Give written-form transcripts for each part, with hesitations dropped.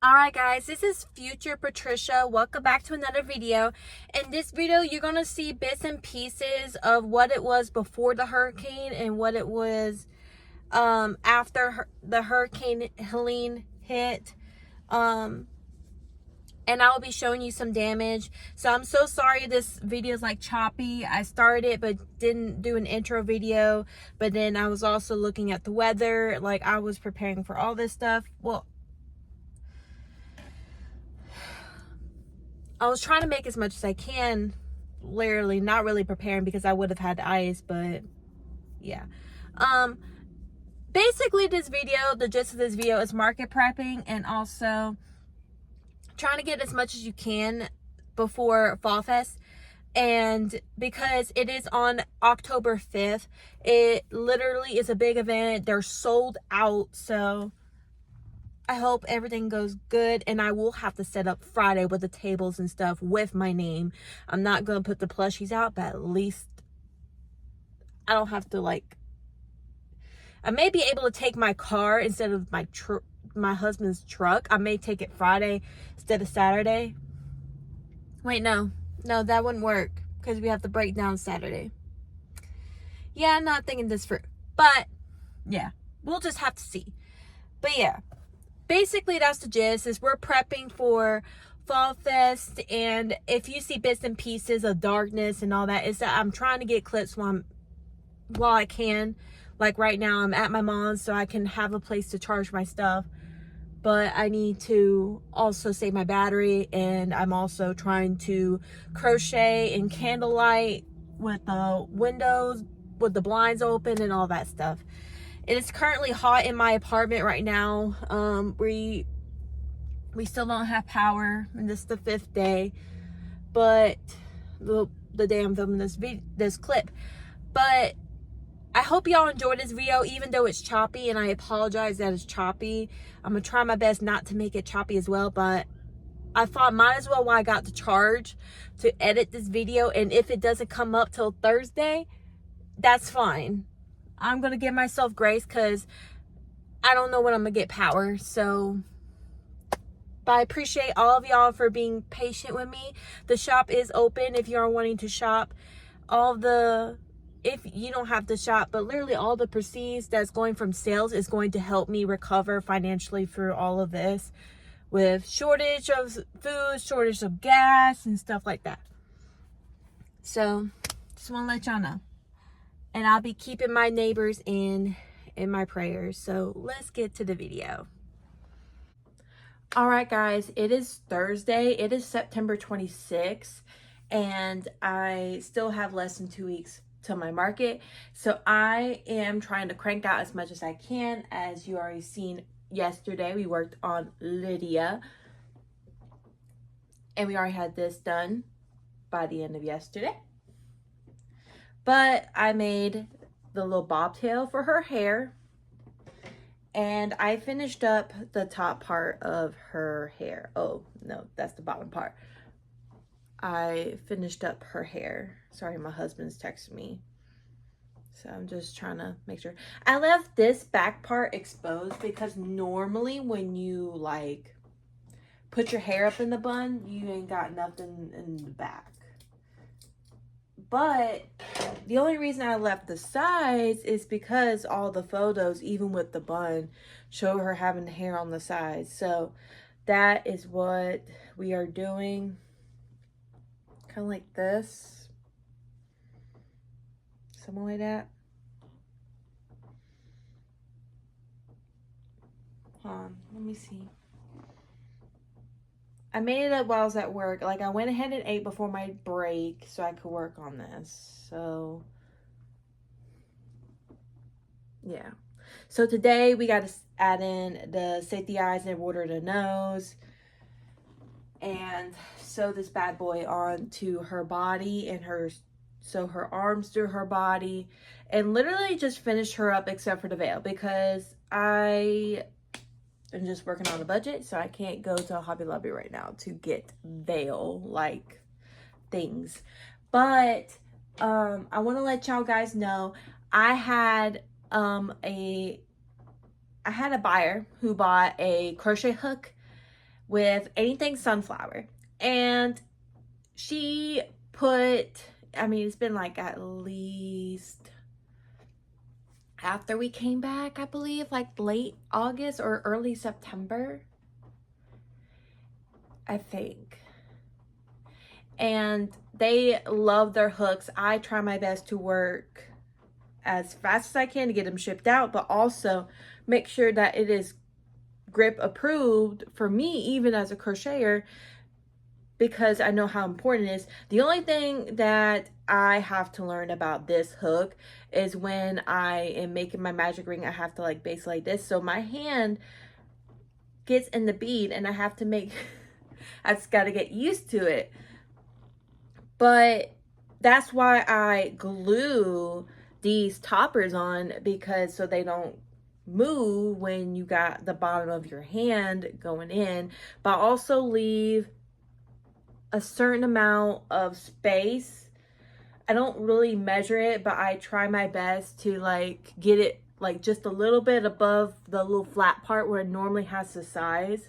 Alright guys, this is future Patricia. Welcome back to another video. In this video, you're going to see bits and pieces of what it was before the hurricane and what it was after the hurricane Helene hit. And I will be showing you some damage. So I'm so sorry this video is like choppy. I started but didn't do an intro video. But then I was also looking at the weather. Like I was preparing for all this stuff. Well, I was trying to make as much as I can, literally not really preparing because I would have had ice, but yeah. Basically this video, the gist of this video is market prepping and also trying to get as much as you can before Fall Fest. And because it is on October 5th, it literally is a big event. They're sold out, so I hope everything goes good, and I will have to set up Friday with the tables and stuff with my name. I'm not going to put the plushies out, but at least I don't have to, like, I may be able to take my car instead of my husband's truck. I may take it Friday instead of Saturday. Wait, no, that wouldn't work because we have to break down Saturday. Yeah, I'm not thinking this through, but yeah, we'll just have to see. But yeah. Basically, that's the gist, is we're prepping for Fall Fest, and if you see bits and pieces of darkness and all that, is that I'm trying to get clips while I can. Like right now, I'm at my mom's, so I can have a place to charge my stuff, but I need to also save my battery, and I'm also trying to crochet in candlelight with the windows, with the blinds open and all that stuff. It is currently hot in my apartment right now. We still don't have power, and this is the 5th day, but the day I'm filming this clip. But I hope y'all enjoyed this video, even though it's choppy, and I apologize that it's choppy. I'm gonna try my best not to make it choppy as well, but I thought might as well while I got the charge to edit this video, and if it doesn't come up till Thursday, that's fine. I'm going to give myself grace because I don't know when I'm going to get power. So, but I appreciate all of y'all for being patient with me. The shop is open if you're wanting to shop. If you don't have to shop, but literally all the proceeds that's going from sales is going to help me recover financially through all of this. With shortage of food, shortage of gas, and stuff like that. So, just want to let y'all know. And I'll be keeping my neighbors in my prayers. So let's get to the video. All right, guys, it is Thursday. It is September 26th, and I still have less than 2 weeks till my market. So I am trying to crank out as much as I can. As you already seen yesterday, we worked on Lydia, and we already had this done by the end of yesterday. But I made the little bobtail for her hair, and I finished up the top part of her hair. Oh, no, that's the bottom part. I finished up her hair. Sorry, my husband's texting me. So I'm just trying to make sure. I left this back part exposed because normally when you, like, put your hair up in the bun, you ain't got nothing in the back. But the only reason I left the sides is because all the photos, even with the bun, show her having hair on the sides. So that is what we are doing. Kind of like this. Something like that. Hold on, let me see. I made it up while I was at work. Like, I went ahead and ate before my break so I could work on this. So, yeah. So, today we got to add in the safety eyes and border the nose. And sew this bad boy onto her body and sew her arms through her body. And literally just finish her up except for the veil. Because I'm just working on a budget, so I can't go to Hobby Lobby right now to get veil-like things. But I want to let y'all guys know I had a buyer who bought a crochet hook with anything sunflower. And she put, I mean, it's been like at least after we came back, I believe, like late August or early September, I think. And they love their hooks. I try my best to work as fast as I can to get them shipped out, but also make sure that it is grip approved for me, even as a crocheter, because I know how important it is. The only thing that I have to learn about this hook is when I am making my magic ring, I have to like base like this. So my hand gets in the bead and I have to make, I just got to get used to it. But that's why I glue these toppers on, because so they don't move when you got the bottom of your hand going in. But I also leave a certain amount of space. I don't really measure it, but I try my best to like get it like just a little bit above the little flat part where it normally has the size.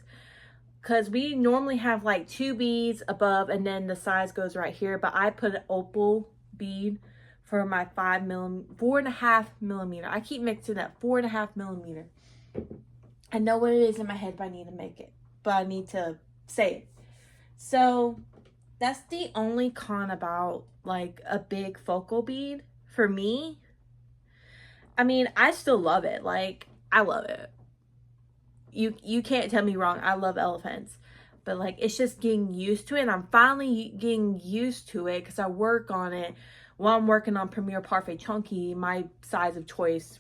Because we normally have like 2 beads above and then the size goes right here. But I put an opal bead for my 4.5 millimeter. I keep mixing up 4.5 millimeter. I know what it is in my head, but I need to make it. But I need to say it. So that's the only con about like a big focal bead for me. I mean, I still love it. Like, I love it. You can't tell me wrong. I love elephants. But like, it's just getting used to it. And I'm finally getting used to it because I work on it while I'm working on Premier Parfait Chunky. My size of choice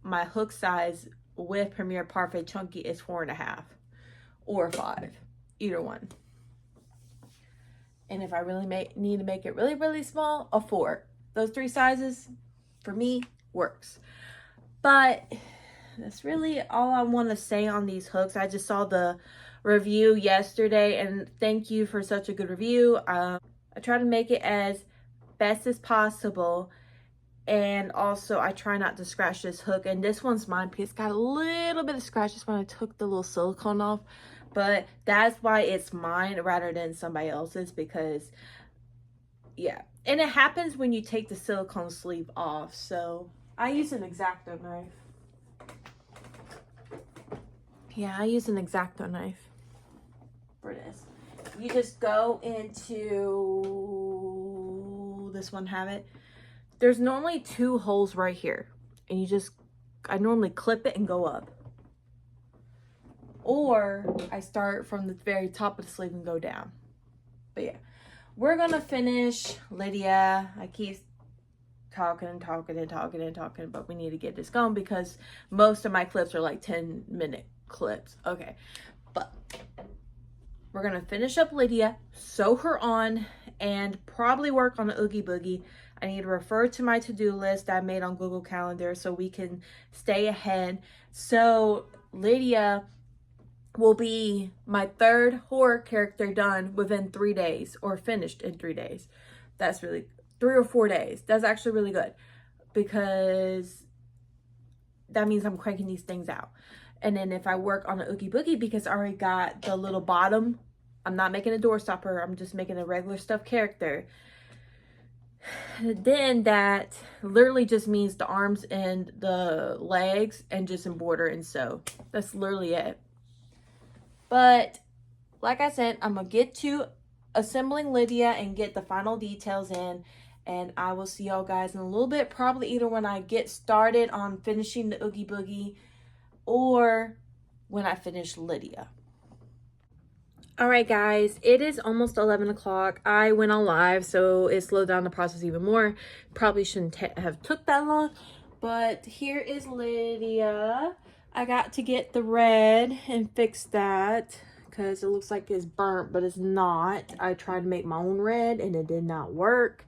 my hook size with Premier Parfait Chunky is 4.5 or 5, either one. And if I really need to make it really, really small, a 4. Those 3 sizes, for me, works. But that's really all I want to say on these hooks. I just saw the review yesterday, and thank you for such a good review. I try to make it as best as possible. And also, I try not to scratch this hook. And this one's mine because it's got a little bit of scratches when I took the little silicone off. But that's why it's mine rather than somebody else's, because, yeah. And it happens when you take the silicone sleeve off. So, I use an X-Acto knife. Yeah, I use an X-Acto knife for this. You just go into this one, have it. There's normally 2 holes right here. And I normally clip it and go up. Or I start from the very top of the sleeve and go down. But yeah, we're going to finish Lydia. I keep talking, but we need to get this going because most of my clips are like 10-minute clips. Okay, but we're going to finish up Lydia, sew her on, and probably work on the Oogie Boogie. I need to refer to my to-do list that I made on Google Calendar so we can stay ahead. So Lydia will be my 3rd horror character done within 3 days, or finished in 3 days. That's really 3 or 4 days. That's actually really good because that means I'm cranking these things out. And then if I work on the Oogie Boogie, because I already got the little bottom, I'm not making a door stopper. I'm just making a regular stuffed character. Then that literally just means the arms and the legs and just embroider and sew. That's literally it. But like I said, I'm going to get to assembling Lydia and get the final details in. And I will see y'all guys in a little bit. Probably either when I get started on finishing the Oogie Boogie or when I finish Lydia. Alright guys, it is almost 11 o'clock. I went on live, so it slowed down the process even more. Probably shouldn't have took that long. But here is Lydia. I got to get the red and fix that because it looks like it's burnt, but it's not. I tried to make my own red and it did not work.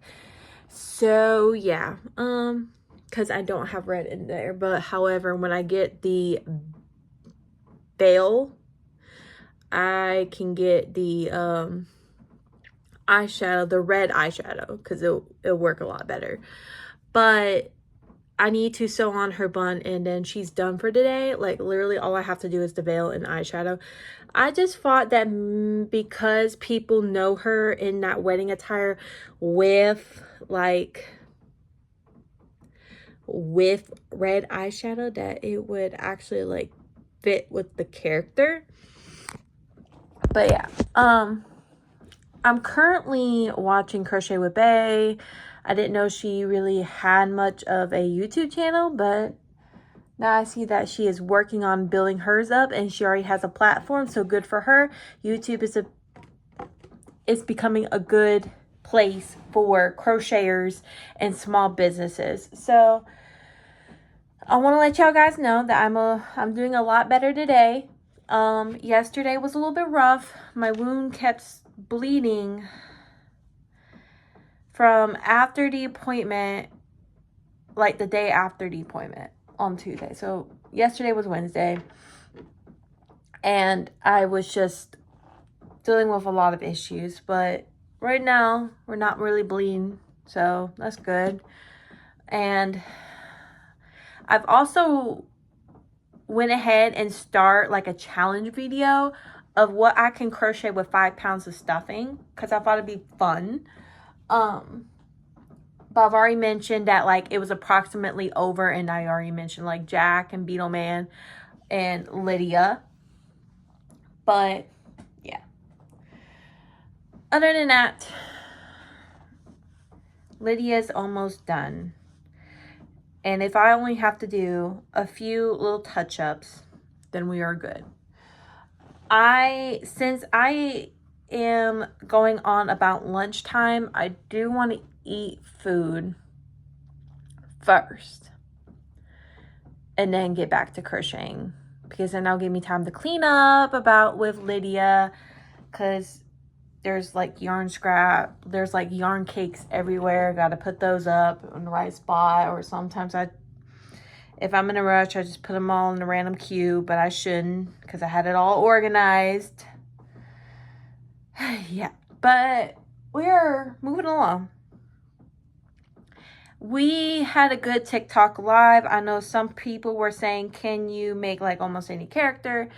So yeah, because I don't have red in there. But however, when I get the veil, I can get the eyeshadow, the red eyeshadow, because it'll work a lot better. But I need to sew on her bun and then she's done for today. Like literally all I have to do is the veil and eyeshadow. I just thought that because people know her in that wedding attire with red eyeshadow, that it would actually like fit with the character. But yeah, I'm currently watching Crochet with Bae. I didn't know she really had much of a YouTube channel, but now I see that she is working on building hers up and she already has a platform, so good for her. YouTube is becoming a good place for crocheters and small businesses. So I want to let y'all guys know that I'm doing a lot better today. Yesterday was a little bit rough. My wound kept bleeding from after the appointment, like the day after the appointment on Tuesday. So yesterday was Wednesday, and I was just dealing with a lot of issues, but right now we're not really bleeding, so that's good. And I've also went ahead and start like a challenge video of what I can crochet with 5 pounds of stuffing, because I thought it'd be fun. But I've already mentioned that like it was approximately over, and I already mentioned like Jack and Beetle Man and Lydia. But yeah, other than that, Lydia's almost done. And if I only have to do a few little touch-ups, then we are good. Since I am going on about lunchtime, I do want to eat food first and then get back to crocheting, because then that'll give me time to clean up with Lydia, because there's like yarn scrap, there's like yarn cakes everywhere. Got to put those up in the right spot, or sometimes if I'm in a rush, I just put them all in a random queue, but I shouldn't because I had it all organized. Yeah, but we're moving along. We had a good TikTok live. I know some people were saying, can you make like almost any character?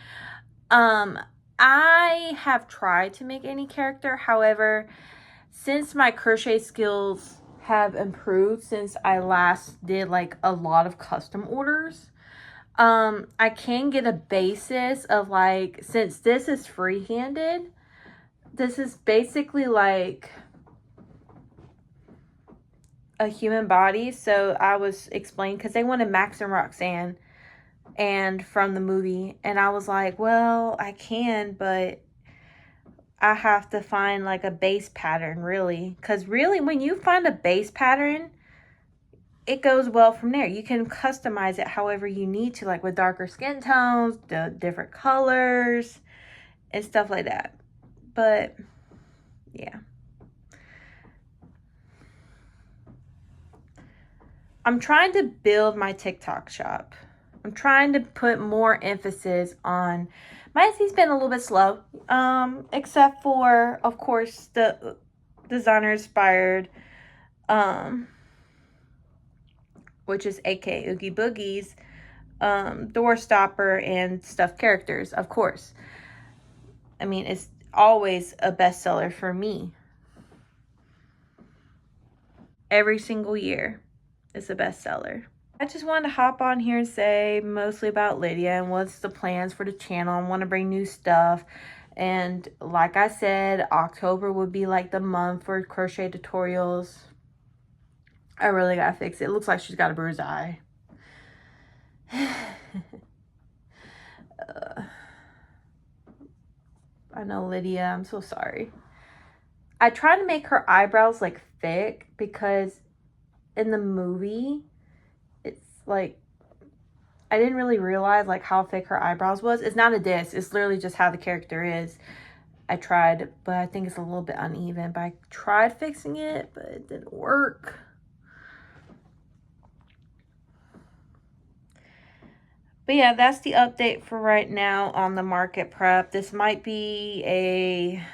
I have tried to make any character. However, since my crochet skills have improved since I last did like a lot of custom orders, I can get a basis of like, since this is free-handed, this is basically like a human body. So I was explaining, because they wanted Max and Roxanne and from the movie, and I was like, well, I can, but I have to find like a base pattern, really, because really when you find a base pattern, it goes well from there. You can customize it however you need to, like with darker skin tones, the different colors and stuff like that. But yeah, I'm trying to build my TikTok shop. I'm trying to put more emphasis on, my Etsy's been a little bit slow, except for, of course, the designer inspired, which is aka Oogie Boogie's, door stopper and stuffed characters, of course. I mean, it's always a bestseller for me. Every single year, it's a bestseller. I just wanted to hop on here and say mostly about Lydia and what's the plans for the channel. I want to bring new stuff. And like I said, October would be like the month for crochet tutorials. I really got to fix it. It looks like she's got a bruised eye. I know, Lydia, I'm so sorry. I tried to make her eyebrows like thick, because in the movie, it's like, I didn't really realize like how thick her eyebrows was. It's not a diss. It's literally just how the character is. I tried, but I think it's a little bit uneven. But I tried fixing it, but it didn't work. But yeah, that's the update for right now on the market prep. This might be a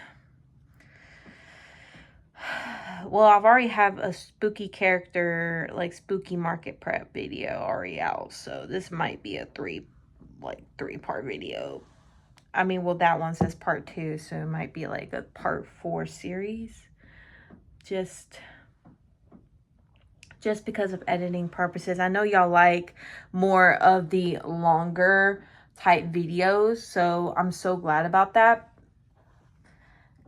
well, I've already have a spooky character, like spooky market prep video already out. So this might be a three-part video. I mean, well, that one says part 2, so it might be like a part 4 series. Just because of editing purposes. I know y'all like more of the longer type videos, so I'm so glad about that,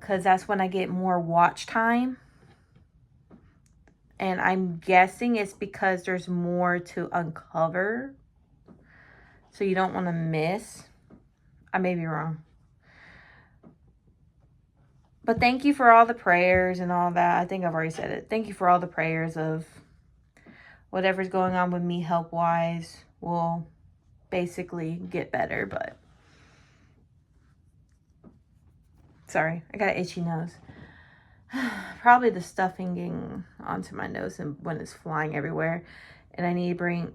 because that's when I get more watch time. And I'm guessing it's because there's more to uncover, so you don't want to miss. I may be wrong. But thank you for all the prayers and all that. I think I've already said it. Thank you for all the prayers of whatever's going on with me health-wise will basically get better. But sorry, I got an itchy nose. Probably the stuffing getting onto my nose and when it's flying everywhere. And I need to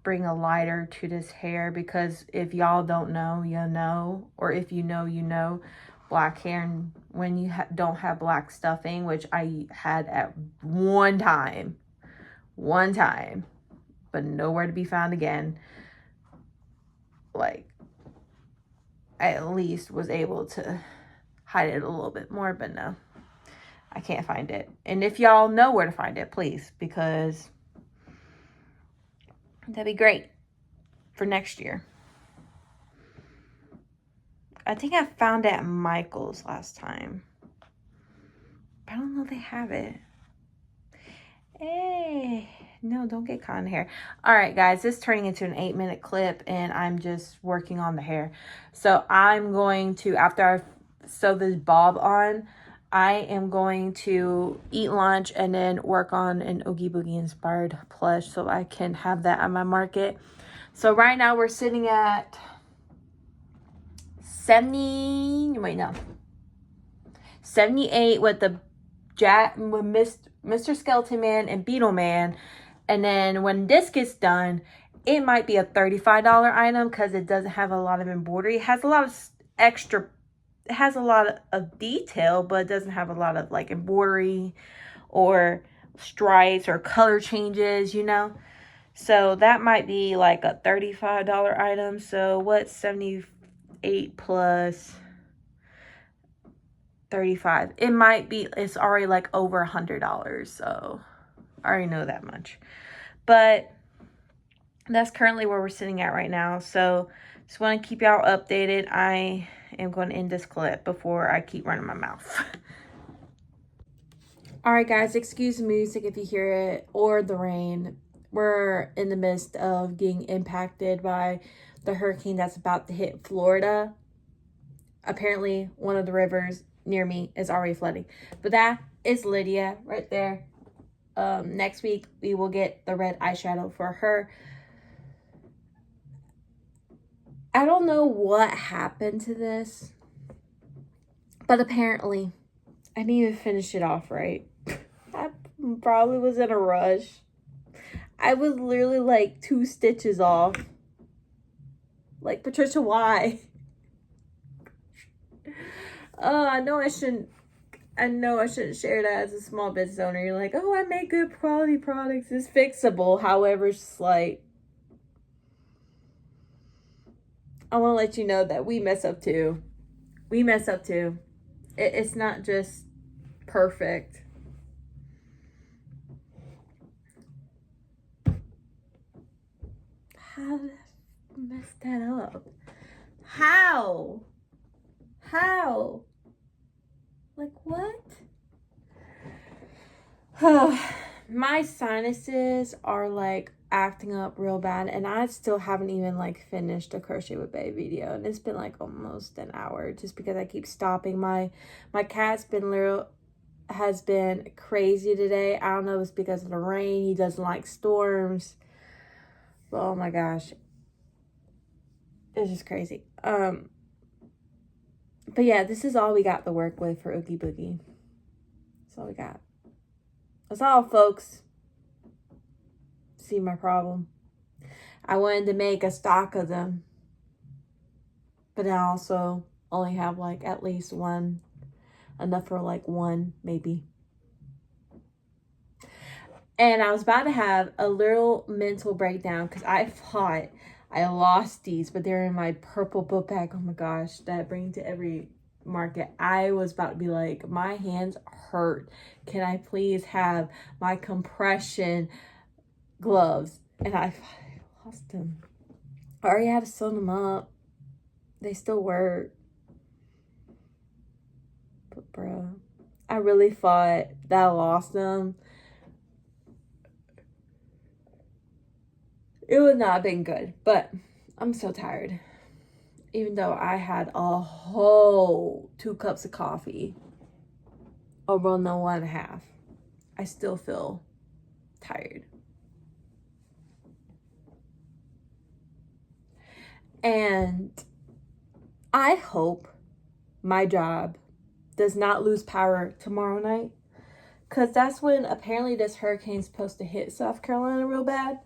bring a lighter to this hair, because if y'all don't know, you know. Or if you know, you know. Black hair, and when you don't have black stuffing, which I had at one time, but nowhere to be found again. Like, I at least was able to hide it a little bit more, but no, I can't find it. And if y'all know where to find it, please, because that'd be great for next year. I think I found it at Michael's last time. I don't know if they have it. Hey, no, don't get caught in the hair. All right, guys, this is turning into an 8-minute clip, and I'm just working on the hair. So I'm going to, after I sew this bob on, I am going to eat lunch and then work on an Oogie Boogie inspired plush so I can have that on my market. So right now we're sitting at 78 with the with Mr. Skeleton Man and Beetle Man. And then when this gets done, it might be a $35 item because it doesn't have a lot of embroidery. It has a lot of extra, it has a lot of detail, but it doesn't have a lot of like embroidery or stripes or color changes, you know. So that might be like a $35 item. So what's 78 plus 35? It might be, it's already like over $100. So I already know that much. But that's currently where we're sitting at right now. So just want to keep y'all updated. I am going to end this clip before I keep running my mouth. All right, guys, excuse the music if you hear it, or the rain. We're in the midst of getting impacted by the hurricane that's about to hit Florida. Apparently, one of the rivers near me is already flooding. But that is Lydia right there. Next week, we will get the red eyeshadow for her. I don't know what happened to this, but apparently, I didn't even finish it off right. I probably was in a rush. I was literally like 2 stitches off. Like, Patricia, why? I know I shouldn't share that as a small business owner. You're like, oh, I make good quality products. It's fixable. However, it's just like, I want to let you know that we mess up too. We mess up too. It's not just perfect. How did I mess that up? How? Like, what? My sinuses are like acting up real bad, and I still haven't even like finished a crochet with Bae video, and it's been like almost an hour just because I keep stopping. My cat's has been crazy today. I don't know if it's because of the rain. He doesn't like storms. But oh my gosh, it's just crazy. But yeah, this is all we got to work with for Oogie Boogie. That's all we got. That's all, folks. See my problem? I wanted to make a stock of them, but I also only have like at least one, enough for like one maybe. And I was about to have a little mental breakdown because I thought I lost these, but they're in my purple book bag. Oh my gosh, that I bring to every market. I was about to be like, my hands hurt. Can I please have my compression gloves? And I lost them. I already had to sew them up. They still work. But bro, I really thought that I lost them. It would not have been good, but I'm so tired. Even though I had a whole 2 cups of coffee, or well, no, 1.5, I still feel tired. And I hope my job does not lose power tomorrow night, because that's when apparently this hurricane's supposed to hit South Carolina real bad.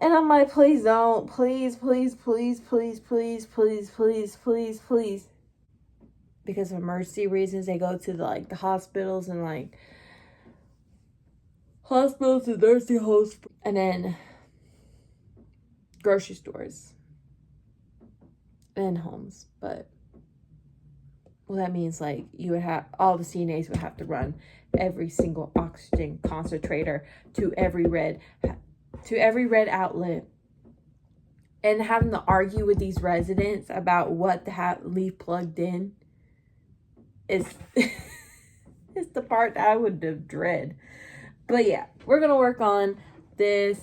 And I'm like, please don't. Please, please, please, please, please, please, please, please, please. Because of emergency reasons, they go to the hospitals and hospitals and nursing homes. And then grocery stores. And homes. But, well, that means you would have, all the CNAs would have to run every single oxygen concentrator to every red outlet, and having to argue with these residents about what to leave plugged in is is the part that I would have dread. But yeah, we're gonna work on this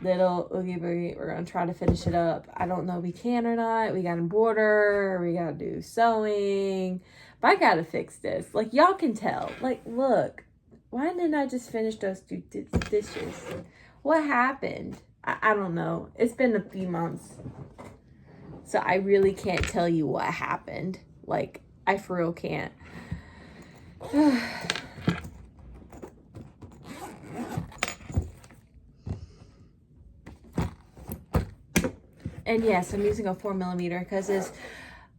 little oogie boogie. We're gonna try to finish it up. I don't know if we can or not. We gotta embroider, we gotta do sewing, but I gotta fix this. Y'all can tell. Look, why didn't I just finish those 2 dishes? What happened? I don't know. It's been a few months. So I really can't tell you what happened. I for real can't. And yes, I'm using a 4mm because it's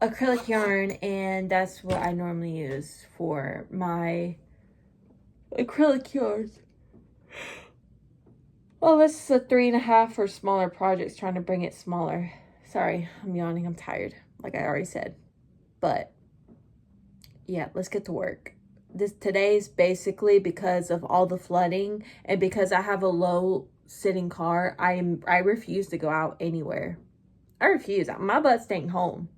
acrylic yarn, and that's what I normally use for my acrylic yarns. Well, this is a 3.5 for smaller projects, trying to bring it smaller. Sorry, I'm yawning. I'm tired, like I already said. But yeah, let's get to work. Today's basically because of all the flooding, and because I have a low sitting car. I refuse to go out anywhere. I refuse. My butt's staying home.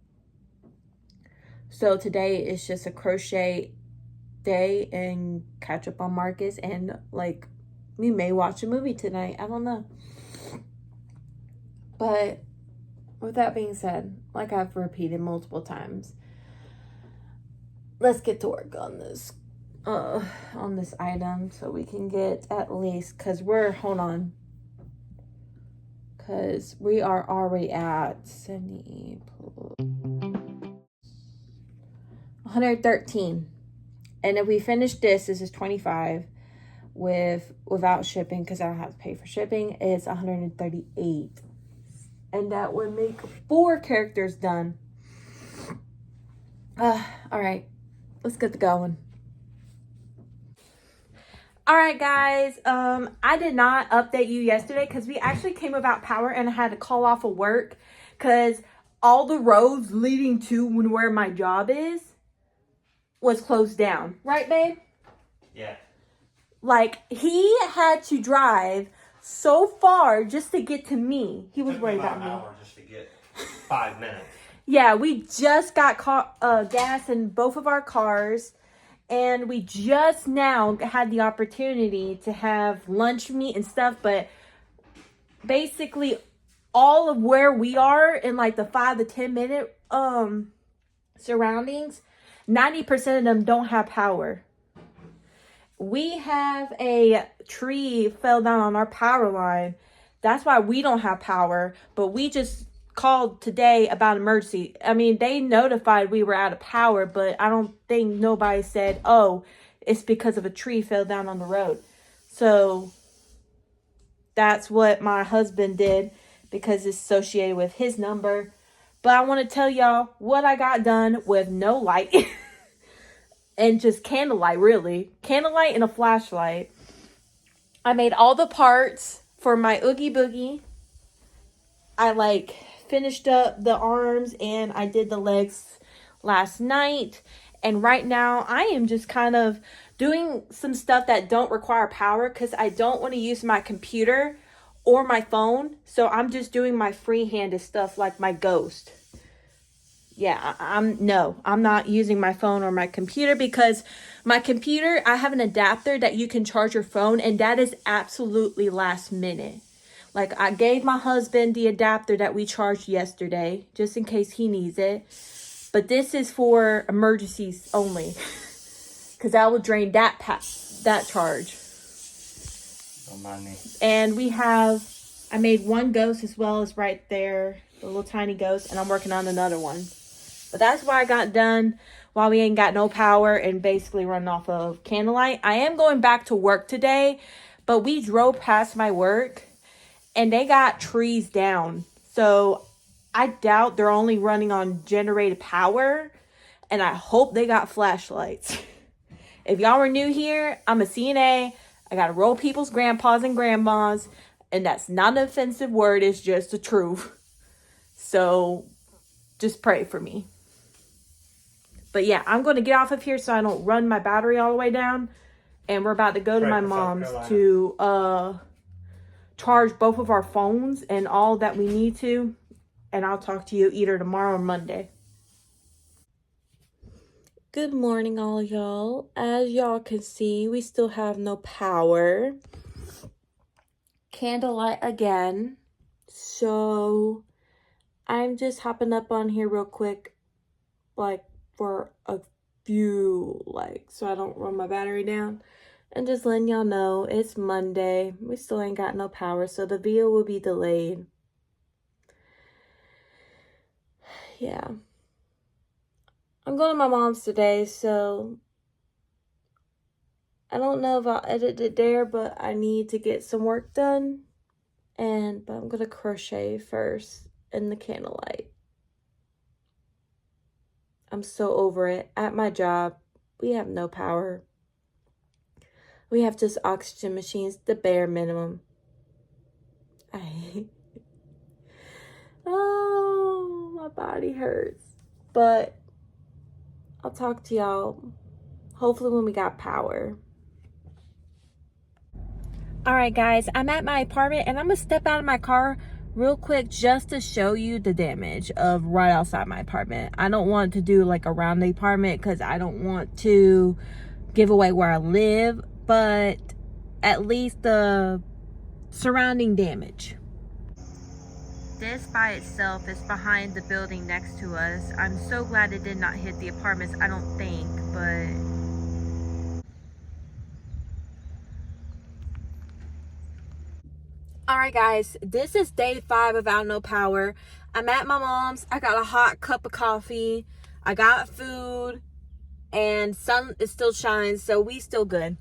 So today is just a crochet day and catch up on Marcus, and we may watch a movie tonight. I don't know. But with that being said, like I've repeated multiple times, let's get to work on this item so we can get at least, because we are already at 70 113. And if we finish this is 25 without shipping, because I don't have to pay for shipping. It's 138, and that would make 4 characters done. All right, let's get to going. All right, guys, I did not update you yesterday because we actually came without power, and I had to call off of work because all the roads leading to where my job is was closed down. Right, babe? Yeah. He had to drive so far just to get to me. He was worried about me. An hour just to get 5 minutes. Yeah, we just got gas in both of our cars, and we just now had the opportunity to have lunch meat and stuff, but basically all of where we are in the 5 to 10 minute surroundings, 90% of them don't have power. We have a tree fell down on our power line. That's why we don't have power. But we just called today about emergency. I mean, they notified we were out of power, but I don't think nobody said, oh, it's because of a tree fell down on the road. So that's what my husband did, because it's associated with his number. But I want to tell y'all what I got done with no light. And just candlelight, really. Candlelight and a flashlight. I made all the parts for my Oogie Boogie. I like finished up the arms and I did the legs last night. And right now I am just kind of doing some stuff that don't require power because I don't want to use my computer or my phone. So I'm just doing my free-handed stuff like my ghost. Yeah, I'm not using my phone or my computer because my computer, I have an adapter that you can charge your phone, and that is absolutely last minute. Like, I gave my husband the adapter that we charged yesterday just in case he needs it. But this is for emergencies only because I will drain that charge. Don't mind me. And I made one ghost as well as right there, the little tiny ghost, and I'm working on another one. But that's why I got done while we ain't got no power and basically running off of candlelight. I am going back to work today, but we drove past my work and they got trees down. So I doubt they're only running on generated power, and I hope they got flashlights. If y'all were new here, I'm a CNA. I got to roll people's grandpas and grandmas, and that's not an offensive word. It's just the truth. So just pray for me. But yeah, I'm going to get off of here so I don't run my battery all the way down. And we're about to go to my mom's to charge both of our phones and all that we need to. And I'll talk to you either tomorrow or Monday. Good morning, all y'all. As y'all can see, we still have no power. Candlelight again. So I'm just hopping up on here real quick, like for a few, so I don't run my battery down. And just letting y'all know it's Monday. We still ain't got no power, so the video will be delayed. Yeah. I'm going to my mom's today, so I don't know if I'll edit it there, but I need to get some work done. But I'm going to crochet first in the candlelight. I'm so over it. At my job, we have no power. We have just oxygen machines, the bare minimum. Oh, my body hurts. But I'll talk to y'all hopefully when we got power. All right, guys, I'm at my apartment and I'm going to step out of my car real quick just to show you the damage of right outside my apartment. I don't want to do like around the apartment because I don't want to give away where I live, but at least the surrounding damage. This by itself is behind the building next to us. I'm so glad it did not hit the apartments, I don't think, but all right, guys, this is day 5 without no power. I'm at my mom's. I got a hot cup of coffee. I got food, and sun is still shining, so we still good.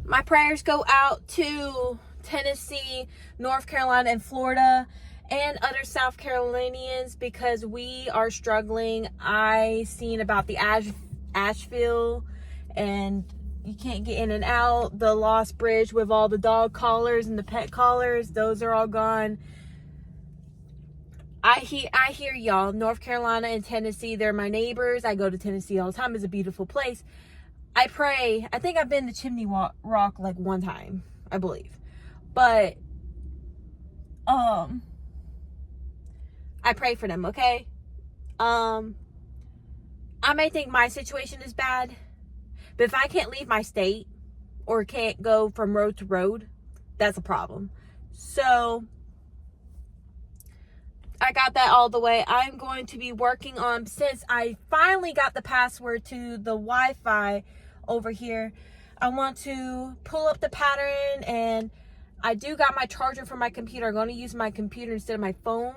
My prayers go out to Tennessee, North Carolina, and Florida, and other South Carolinians because we are struggling. I seen about the Asheville, and you can't get in and out. The Lost Bridge with all the dog collars and the pet collars, those are all gone. I hear y'all. North Carolina and Tennessee, they're my neighbors. I go to Tennessee all the time. It's a beautiful place. I pray. I think I've been to Chimney Rock like one time, I believe. But I pray for them, okay? I may think my situation is bad, but if I can't leave my state or can't go from road to road, that's a problem. So I got that all the way. I'm going to be working on, since I finally got the password to the Wi-Fi over here, I want to pull up the pattern, and I do got my charger for my computer. I'm going to use my computer instead of my phone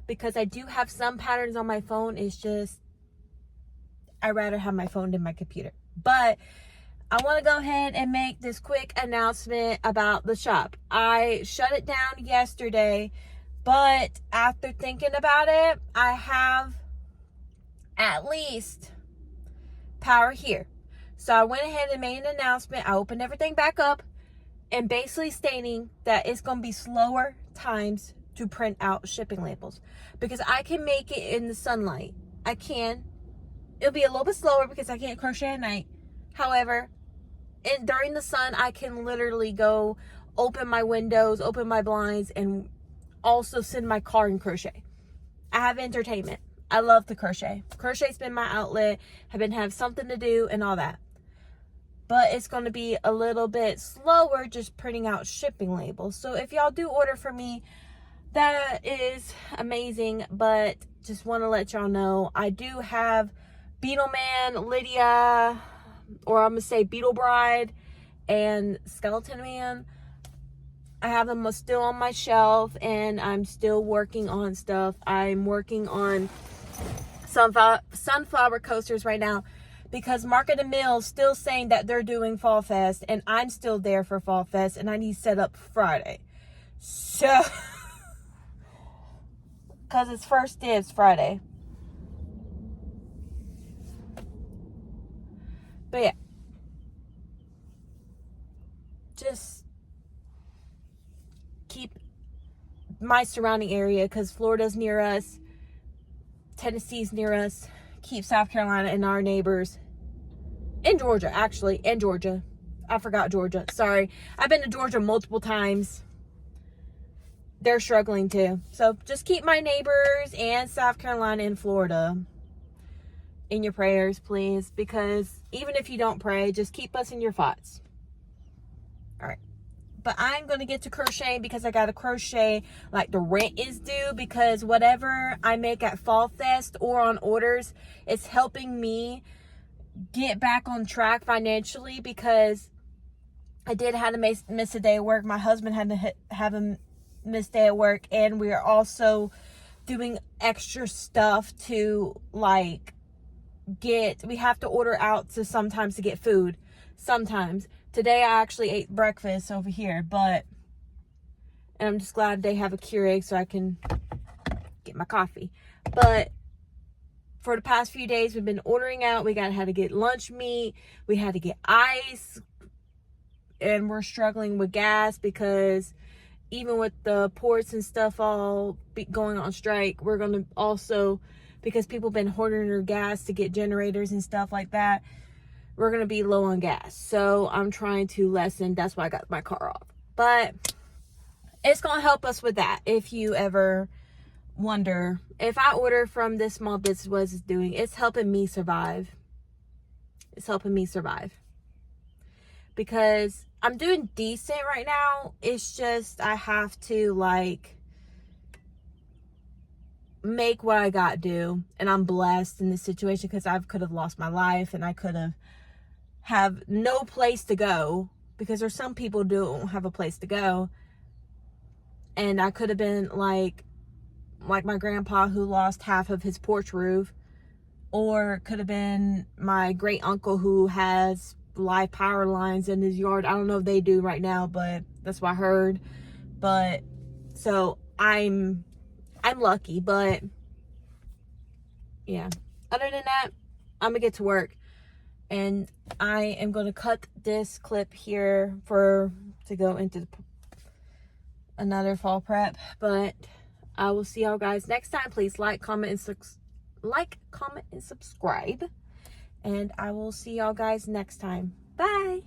because I do have some patterns on my phone. It's just I'd rather have my phone than my computer. But I want to go ahead and make this quick announcement about the shop. I shut it down yesterday, but after thinking about it, I have at least power here. So I went ahead and made an announcement. I opened everything back up, and basically stating that it's going to be slower times to print out shipping labels, because I can make it in the sunlight. I can. It'll be a little bit slower because I can't crochet at night. However, during the sun, I can literally go open my windows, open my blinds, and also sit in my car and crochet. I have entertainment. I love to crochet. Crochet's been my outlet. I've been have something to do and all that. But it's going to be a little bit slower just printing out shipping labels. So if y'all do order from me, that is amazing. But just want to let y'all know, I do have Beetle Man, Lydia, or I'm going to say Beetle Bride, and Skeleton Man. I have them still on my shelf, and I'm still working on stuff. I'm working on sunflower coasters right now, because Market and Mill's still saying that they're doing Fall Fest, and I'm still there for Fall Fest, and I need set up Friday. So, because it's first dibs Friday. But yeah, just keep my surrounding area, because Florida's near us, Tennessee's near us, keep South Carolina and our neighbors, in Georgia, actually, in Georgia. I forgot Georgia. Sorry. I've been to Georgia multiple times. They're struggling too. So just keep my neighbors and South Carolina and Florida in your prayers, please. Because even if you don't pray, just keep us in your thoughts. All right. But I'm going to get to crocheting, because I got to crochet like the rent is due, because whatever I make at Fall Fest or on orders, it's helping me get back on track financially, because I did have to miss a day of work. My husband had to have a miss day at work, and we are also doing extra stuff to like we have to order out to sometimes to get food. Sometimes. Today I actually ate breakfast over here, and I'm just glad they have a Keurig so I can get my coffee. But for the past few days, we've been ordering out. We had to get lunch meat. We had to get ice. And we're struggling with gas, because even with the ports and stuff all going on strike, we're going to also, because people have been hoarding their gas to get generators and stuff like that, we're going to be low on gas. So I'm trying to lessen. That's why I got my car off. But it's going to help us with that. If you ever wonder, if I order from this small business, what it's doing, it's helping me survive. It's helping me survive. Because I'm doing decent right now. It's just I have to like make what I got do. And I'm blessed in this situation, because I could have lost my life, and I could have no place to go, because there's some people who don't have a place to go. And I could have been like my grandpa, who lost half of his porch roof, or could have been my great uncle who has live power lines in his yard. I don't know if they do right now, but that's what I heard. But so I'm lucky. But yeah, other than that, I'm gonna get to work, and I am going to cut this clip here to go into another fall prep. But I will see y'all guys next time. Please like, comment, and subscribe. And I will see y'all guys next time. Bye.